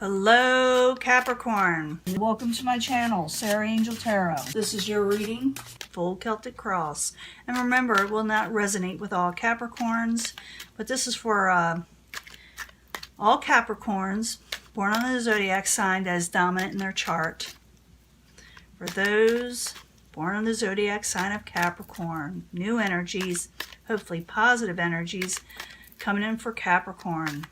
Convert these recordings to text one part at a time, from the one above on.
Hello Capricorn. Welcome to my channel, Sarah Angel Tarot. This is your reading, Full Celtic Cross. And remember, it will not resonate with all Capricorns, but this is for all Capricorns born on the zodiac sign that is dominant in their chart. For those born on the zodiac sign of Capricorn, new energies, hopefully positive energies, coming in for Capricorn.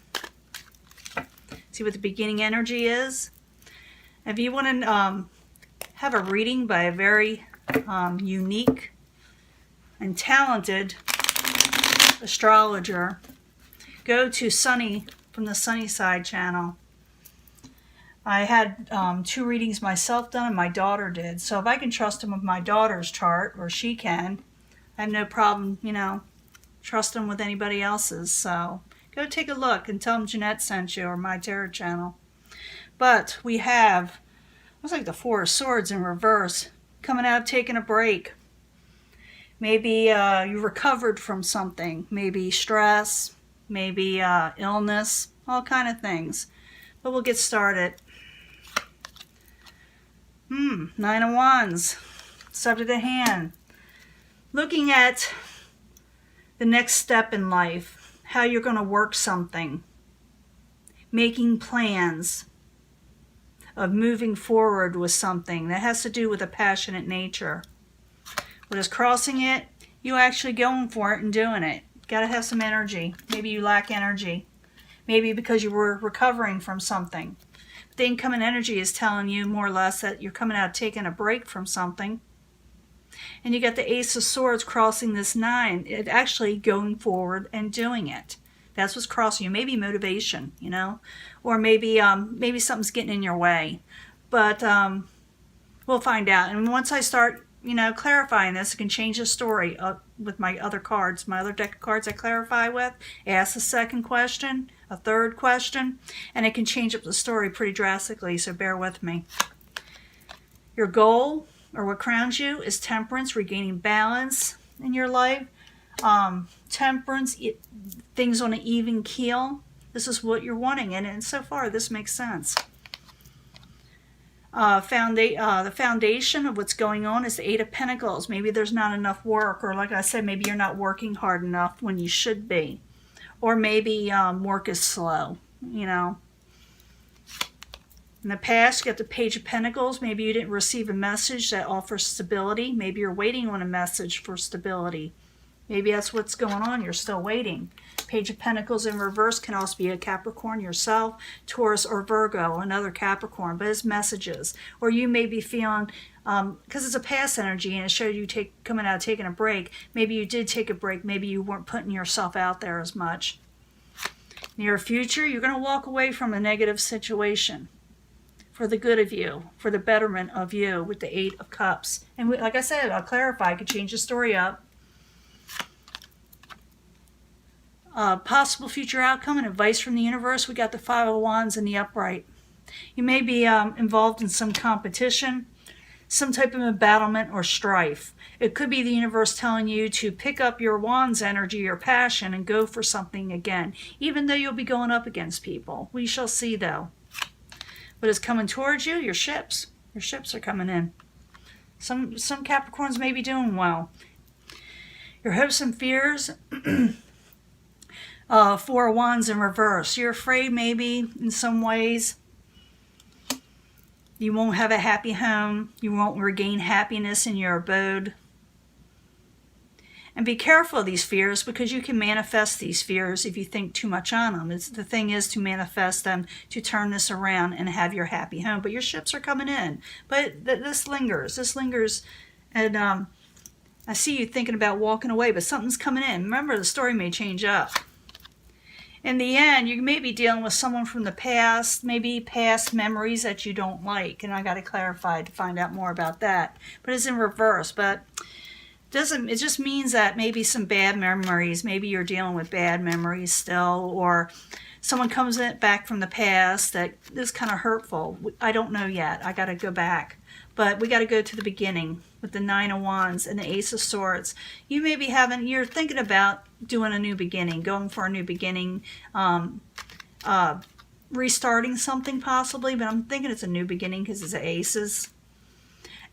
See what the beginning energy is? If you want to have a reading by a very unique and talented astrologer, go to Sunny from the Sunny Side channel. I had 2 readings myself done and my daughter did. So if I can trust him with my daughter's chart, or she can, I have no problem, trust him with anybody else's. So go take a look and tell them Jeanette sent you, or my tarot channel. But we have, looks like the 4 of Swords in reverse, coming out of taking a break. Maybe you recovered from something, maybe stress, maybe illness, all kind of things. But we'll get started. 9 of Wands, subject at hand. Looking at the next step in life. How you're going to work something, making plans of moving forward with something that has to do with a passionate nature. What is crossing it? You actually going for it and doing it. Got to have some energy. Maybe you lack energy. Maybe because you were recovering from something. But the incoming energy is telling you more or less that you're coming out taking a break from something. And you got the Ace of Swords crossing this 9. It actually going forward and doing it. That's what's crossing you. Maybe motivation, or maybe maybe something's getting in your way. But we'll find out. And once I start, clarifying this, I can change the story with my other cards. My other deck of cards I clarify with. Ask a second question, a third question, and it can change up the story pretty drastically. So bear with me. Your goal, or what crowns you, is temperance, regaining balance in your life. Temperance, things on an even keel. This is what you're wanting, and so far this makes sense. The foundation of what's going on is the 8 of Pentacles. Maybe there's not enough work, or like I said, maybe you're not working hard enough when you should be. Or maybe work is slow, In the past, you got the Page of Pentacles. Maybe you didn't receive a message that offers stability. Maybe you're waiting on a message for stability. Maybe that's what's going on. You're still waiting. Page of Pentacles in reverse can also be a Capricorn yourself, Taurus, or Virgo, another Capricorn. But it's messages. Or you may be feeling, because it's a past energy and it showed you coming out taking a break. Maybe you did take a break. Maybe you weren't putting yourself out there as much. Near future, you're going to walk away from a negative situation. For the good of you, for the betterment of you, with the 8 of Cups. And like I said, I'll clarify, I could change the story up. Possible future outcome and advice from the universe, we got the 5 of Wands in the upright. You may be involved in some competition, some type of embattlement or strife. It could be the universe telling you to pick up your Wands energy, your passion, and go for something again, even though you'll be going up against people. We shall see, though. What is coming towards you? Your ships. Your ships are coming in. Some Capricorns may be doing well. Your hopes and fears. 4 of Wands in reverse. You're afraid maybe in some ways. You won't have a happy home. You won't regain happiness in your abode. And be careful of these fears, because you can manifest these fears if you think too much on them. The thing is to manifest them, to turn this around and have your happy home. But your ships are coming in. But this lingers. This lingers. And I see you thinking about walking away, but something's coming in. Remember, the story may change up. In the end, you may be dealing with someone from the past, maybe past memories that you don't like. And I got to clarify to find out more about that. But it's in reverse. But it just means that maybe some bad memories, maybe you're dealing with bad memories still, or someone comes back from the past that is kind of hurtful. I don't know yet. I got to go back. But we got to go to the beginning with the 9 of Wands and the Ace of Swords. You may be you're thinking about doing a new beginning, going for a new beginning, restarting something possibly, but I'm thinking it's a new beginning because it's aces.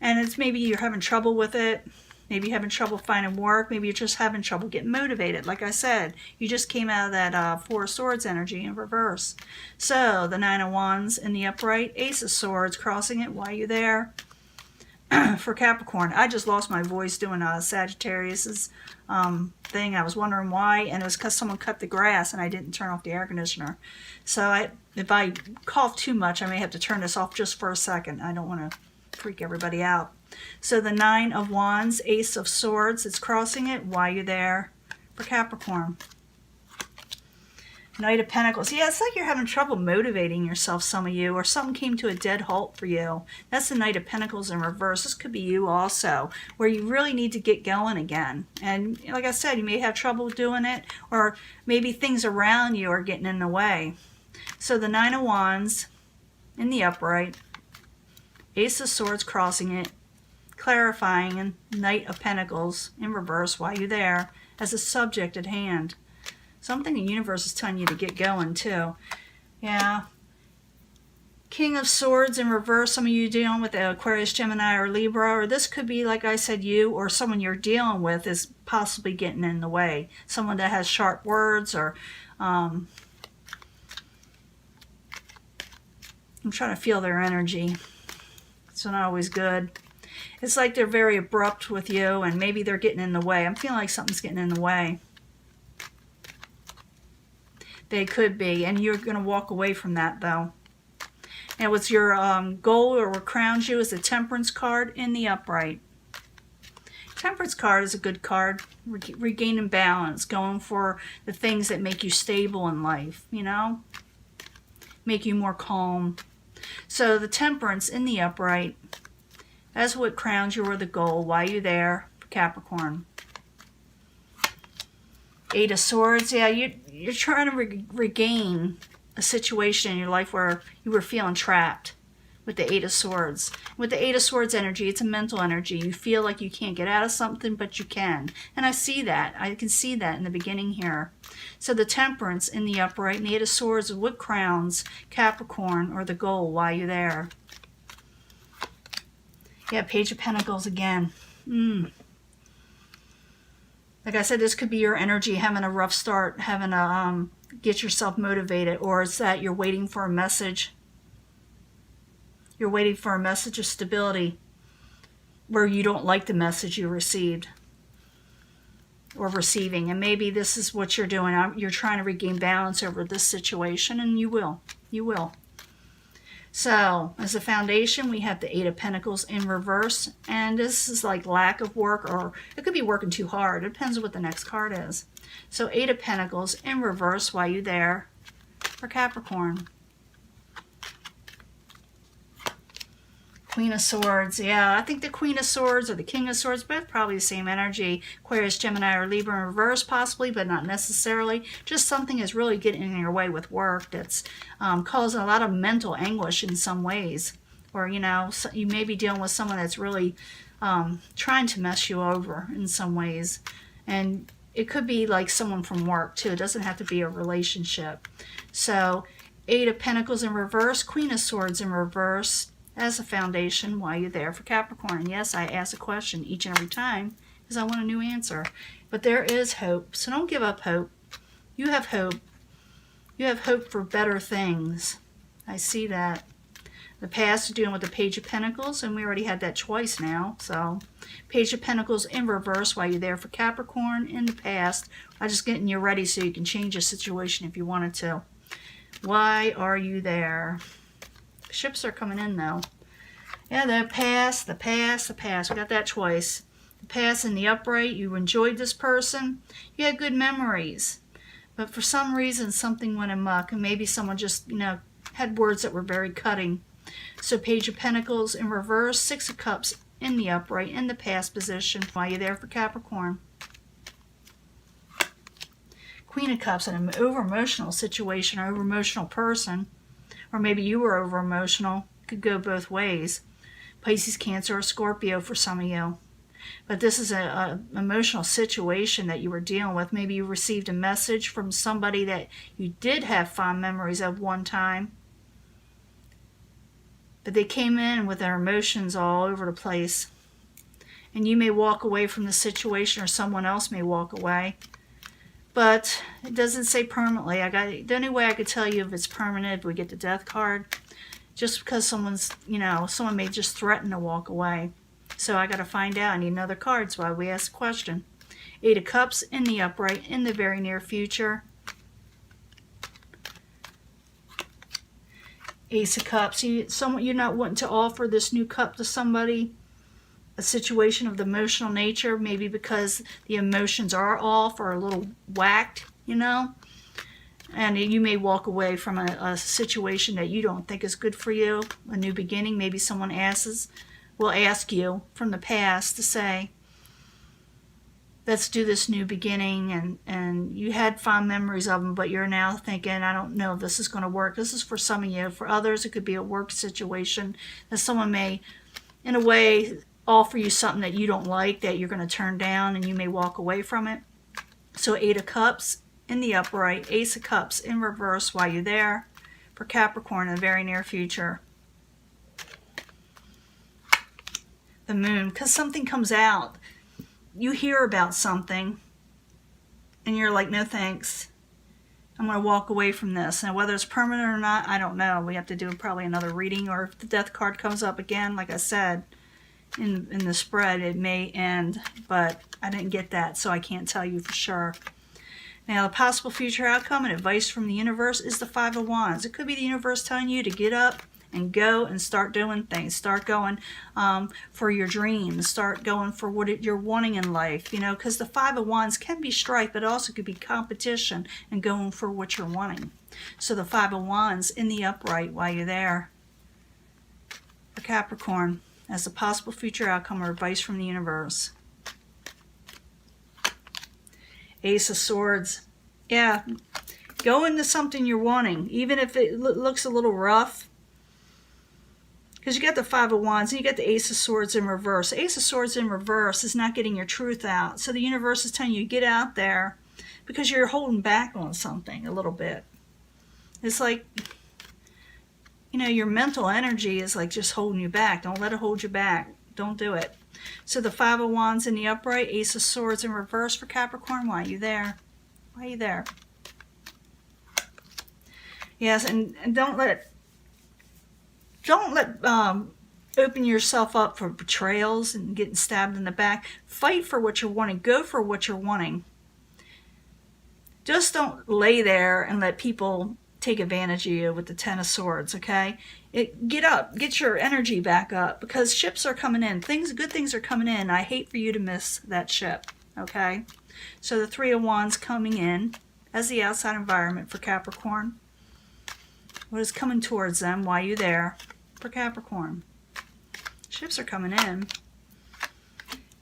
And it's maybe you're having trouble with it. Maybe you're having trouble finding work. Maybe you're just having trouble getting motivated. Like I said, you just came out of that Four of Swords energy in reverse. So the Nine of Wands in the upright, Ace of Swords crossing it. Why are you there? For Capricorn. I just lost my voice doing Sagittarius's thing. I was wondering why, and it was because someone cut the grass and I didn't turn off the air conditioner. So if I cough too much, I may have to turn this off just for a second. I don't want to freak everybody out. So the Nine of Wands, Ace of Swords, it's crossing it. Why are you there? For Capricorn. Knight of Pentacles. Yeah, it's like you're having trouble motivating yourself, some of you, or something came to a dead halt for you. That's the Knight of Pentacles in reverse. This could be you also, where you really need to get going again. And like I said, you may have trouble doing it, or maybe things around you are getting in the way. So the Nine of Wands in the upright, Ace of Swords crossing it, clarifying, and Knight of Pentacles in reverse. Why are you there? As a subject at hand. Something the universe is telling you to get going too. Yeah. King of Swords in reverse. Some of you dealing with Aquarius, Gemini, or Libra. Or this could be, like I said, you or someone you're dealing with is possibly getting in the way. Someone that has sharp words, or I'm trying to feel their energy. It's not always good. It's like they're very abrupt with you, and maybe they're getting in the way. I'm feeling like something's getting in the way. They could be, and you're going to walk away from that, though. And what's your goal, or what crowns you, is the Temperance card in the upright. Temperance card is a good card. Regaining balance, going for the things that make you stable in life, you know? Make you more calm. So the Temperance in the upright, that's what crowns you, or the goal. Why are you there? Capricorn. Eight of Swords. Yeah, you're trying to regain a situation in your life where you were feeling trapped with the Eight of Swords. With the Eight of Swords energy, it's a mental energy. You feel like you can't get out of something, but you can. And I see that. I can see that in the beginning here. So the Temperance in the upright, and the Eight of Swords, what crowns Capricorn, or the goal. Why are you there? Yeah, Page of Pentacles again. Like I said, this could be your energy having a rough start, having to get yourself motivated, or it's that you're waiting for a message. You're waiting for a message of stability where you don't like the message you received or receiving. And maybe this is what you're doing. You're trying to regain balance over this situation, and you will. You will. So, as a foundation, we have the Eight of Pentacles in reverse, and this is like lack of work, or it could be working too hard. It depends on what the next card is. So, Eight of Pentacles in reverse. Why are you there? For Capricorn. Queen of Swords. Yeah, I think the Queen of Swords or the King of Swords, both probably the same energy. Aquarius, Gemini, or Libra in reverse possibly, but not necessarily. Just something is really getting in your way with work that's causing a lot of mental anguish in some ways. Or, you know, so you may be dealing with someone that's really trying to mess you over in some ways. And it could be like someone from work too. It doesn't have to be a relationship. So, Eight of Pentacles in reverse, Queen of Swords in reverse. As a foundation, why are you there? For Capricorn. Yes, I ask a question each and every time because I want a new answer. But there is hope, so don't give up hope. You have hope. You have hope for better things. I see that. The past is dealing with the Page of Pentacles, and we already had that twice now. So, Page of Pentacles in reverse, why are you there? For Capricorn. In the past, I'm just getting you ready so you can change the situation if you wanted to. Why are you there? Ships are coming in, though. Yeah, the past, the past, the past. We got that twice. The past in the upright, you enjoyed this person. You had good memories. But for some reason, something went amok. And maybe someone just, you know, had words that were very cutting. So Page of Pentacles in reverse, Six of Cups in the upright, in the past position. Why are you there? For Capricorn? Queen of Cups in an over-emotional situation, or over-emotional person. Or maybe you were over-emotional. Could go both ways. Pisces, Cancer, or Scorpio for some of you. But this is a emotional situation that you were dealing with. Maybe you received a message from somebody that you did have fond memories of one time. But they came in with their emotions all over the place. And you may walk away from the situation, or someone else may walk away. But it doesn't say permanently. The only way I could tell you if it's permanent, if we get the death card, just because someone's, someone may just threaten to walk away. So I got to find out. I need another card, so we ask the question. 8 of Cups in the upright in the very near future. Ace of Cups. You're not wanting to offer this new cup to somebody. A situation of the emotional nature, maybe because the emotions are off or a little whacked, and you may walk away from a situation that you don't think is good for you, a new beginning. Maybe someone will ask you from the past to say, let's do this new beginning, and you had fond memories of them, but you're now thinking, I don't know if this is going to work. This is for some of you. For others, it could be a work situation that someone may, in a way, offer you something that you don't like, that you're going to turn down, and you may walk away from it. So 8 of Cups in the upright, Ace of Cups in reverse while you're there for Capricorn in the very near future. The Moon, because something comes out. You hear about something, and you're like, no thanks. I'm going to walk away from this. And whether it's permanent or not, I don't know. We have to do probably another reading, or if the death card comes up again, like I said, in the spread, it may end, but I didn't get that, so I can't tell you for sure. Now, the possible future outcome and advice from the universe is the 5 of Wands. It could be the universe telling you to get up and go and start doing things. Start going for your dreams. Start going for what you're wanting in life, because the 5 of Wands can be strife, but it also could be competition and going for what you're wanting. So the 5 of Wands in the upright while you're there for Capricorn as a possible future outcome or advice from the universe. Ace of Swords. Yeah, go into something you're wanting, even if it looks a little rough. Because you got the 5 of Wands and you got the Ace of Swords in reverse. Ace of Swords in reverse is not getting your truth out. So the universe is telling you to get out there because you're holding back on something a little bit. It's like, your mental energy is like just holding you back. Don't let it hold you back. Don't do it. So the 5 of Wands in the upright, Ace of Swords in reverse for Capricorn. Why are you there? Why are you there? Yes, and don't let open yourself up for betrayals and getting stabbed in the back. Fight for what you're wanting. Go for what you're wanting. Just don't lay there and let people take advantage of you with the 10 of Swords, okay? Get up. Get your energy back up, because ships are coming in. Good things are coming in. I hate for you to miss that ship, okay? So the 3 of Wands coming in as the outside environment for Capricorn. What is coming towards them while you're there for Capricorn? Ships are coming in.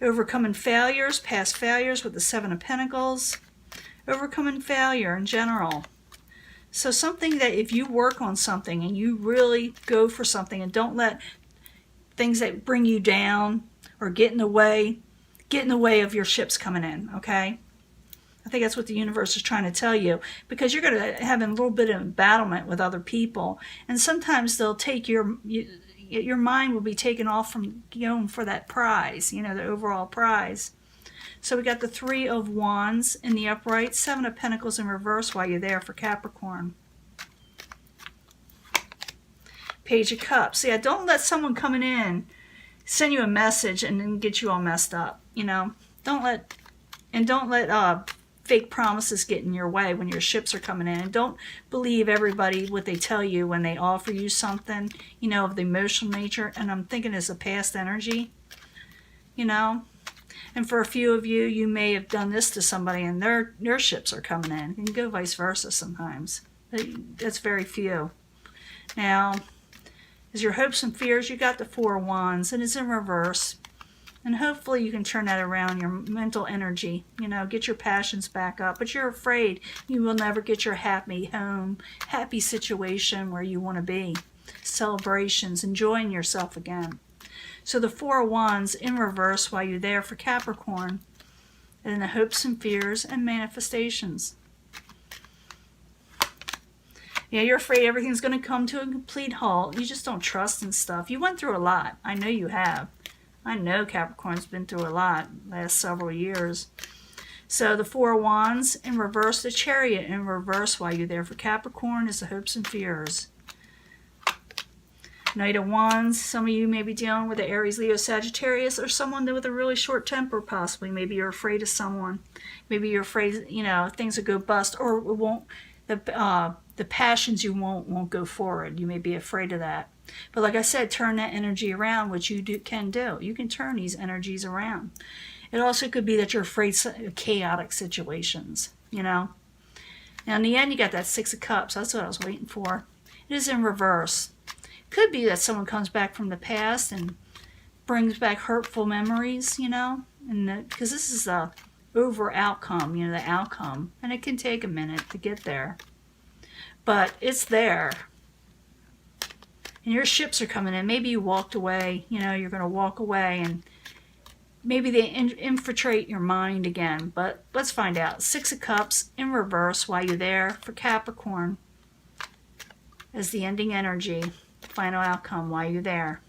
Overcoming failures, past failures with the 7 of Pentacles. Overcoming failure in general. So something that if you work on something and you really go for something and don't let things that bring you down or get in the way of your ships coming in, okay? I think that's what the universe is trying to tell you, because you're going to have a little bit of embattlement with other people, and sometimes they'll take your mind will be taken off from going for that prize, the overall prize. So we got the 3 of Wands in the upright, 7 of Pentacles in reverse while you're there for Capricorn. Page of Cups. Yeah, don't let someone coming in send you a message and then get you all messed up. Don't let fake promises get in your way when your ships are coming in. And don't believe everybody what they tell you when they offer you something, of the emotional nature. And I'm thinking it's a past energy, And for a few of you, you may have done this to somebody and their ships are coming in. And go vice versa sometimes. That's very few. Now, as your hopes and fears, you got the 4 of Wands, and it's in reverse. And hopefully you can turn that around, your mental energy, get your passions back up. But you're afraid you will never get your happy home, happy situation where you want to be. Celebrations, enjoying yourself again. So the Four of Wands in reverse while you're there for Capricorn. And then the hopes and fears and manifestations. Yeah, you're afraid everything's going to come to a complete halt. You just don't trust in stuff. You went through a lot. I know you have. I know Capricorn's been through a lot last several years. So the Four of Wands in reverse, the Chariot in reverse while you're there for Capricorn is the hopes and fears. Knight of Wands, some of you may be dealing with the Aries, Leo, Sagittarius, or someone with a really short temper possibly. Maybe you're afraid of someone. Maybe you're afraid, you know, things will go bust, or it won't, the passions you won't go forward. You may be afraid of that. But like I said, turn that energy around, which you can do. You can turn these energies around. It also could be that you're afraid of chaotic situations, you know. Now in the end, you got that Six of Cups. That's what I was waiting for. It is in reverse. Could be that someone comes back from the past and brings back hurtful memories, you know, and because this is the over outcome, you know, the outcome, and it can take a minute to get there, but it's there. And your ships are coming in. Maybe you walked away, you know, you're going to walk away, and maybe they infiltrate your mind again, but let's find out. Six of Cups in reverse while you're there for Capricorn as the ending energy. Final outcome while you're there.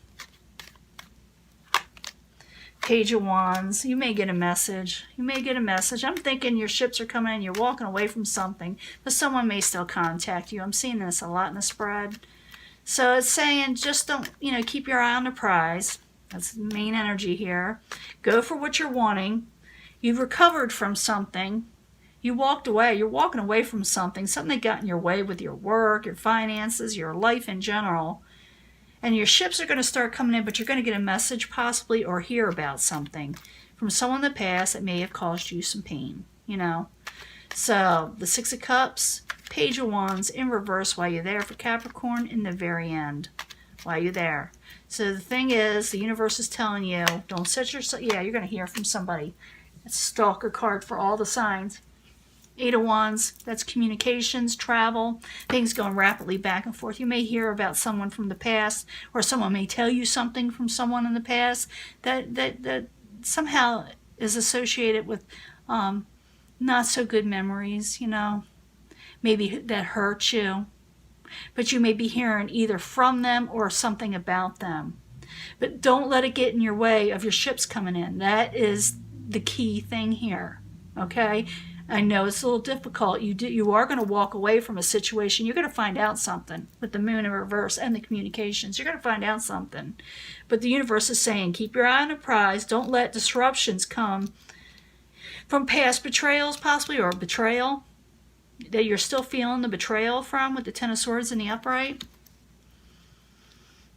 Page of Wands. You may get a message. You may get a message. I'm thinking your ships are coming in. You're walking away from something, but someone may still contact you. I'm seeing this a lot in the spread. So it's saying just don't, you know, keep your eye on the prize. That's the main energy here. Go for what you're wanting. You've recovered from something. You walked away. You're walking away from something that got in your way with your work, your finances, your life in general. And your ships are going to start coming in, but you're going to get a message possibly or hear about something from someone in the past that may have caused you some pain, you know. So the Six of Cups, Page of Wands in reverse while you're there for Capricorn in the very end while you're there. So the thing is, the universe is telling you, don't set yourself, yeah, you're going to hear from somebody. It's a stalker card for all the signs. Eight of Wands, that's communications, travel, things going rapidly back and forth. You may hear about someone from the past, or someone may tell you something from someone in the past that somehow is associated with not so good memories, you know. Maybe that hurt you. But you may be hearing either from them or something about them. But don't let it get in your way of your ships coming in. That is the key thing here, okay? I know it's a little difficult. You are going to walk away from a situation. You're going to find out something with the moon in reverse and the communications. You're going to find out something. But the universe is saying, keep your eye on the prize. Don't let disruptions come from past betrayals possibly, or betrayal that you're still feeling the betrayal from with the Ten of Swords in the upright.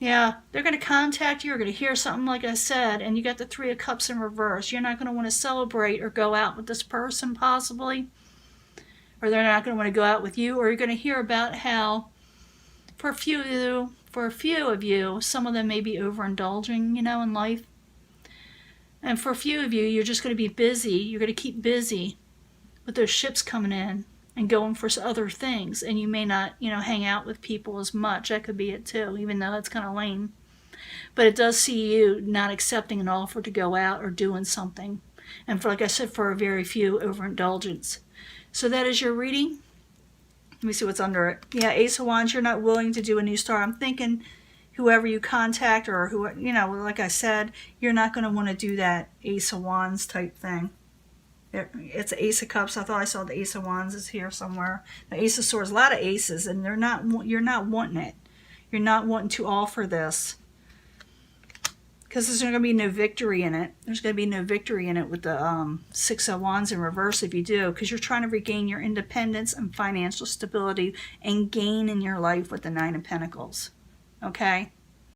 Yeah, they're going to contact you. You're going to hear something, like I said, and you got the Three of Cups in reverse. You're not going to want to celebrate or go out with this person, possibly. Or they're not going to want to go out with you. Or you're going to hear about how, for a few of you, some of them may be overindulging, you know, in life. And for a few of you, you're just going to be busy. You're going to keep busy with those ships coming in and going for other things, and you may not, you know, hang out with people as much. That could be it too, even though it's kind of lame. But it does see you not accepting an offer to go out or doing something. And for, like I said, for a very few, overindulgence. So that is your reading. Let me see what's under it. Yeah, Ace of Wands, you're not willing to do a new start. I'm thinking whoever you contact, or who, you know, like I said, you're not going to want to do that Ace of Wands type thing. It's Ace of Cups. I thought I saw the Ace of Wands is here somewhere. The Ace of Swords, a lot of aces, and you're not wanting it. You're not wanting to offer this. Because there's going to be no victory in it. There's going to be no victory in it with the Six of Wands in reverse if you do. Because you're trying to regain your independence and financial stability and gain in your life with the Nine of Pentacles. Okay?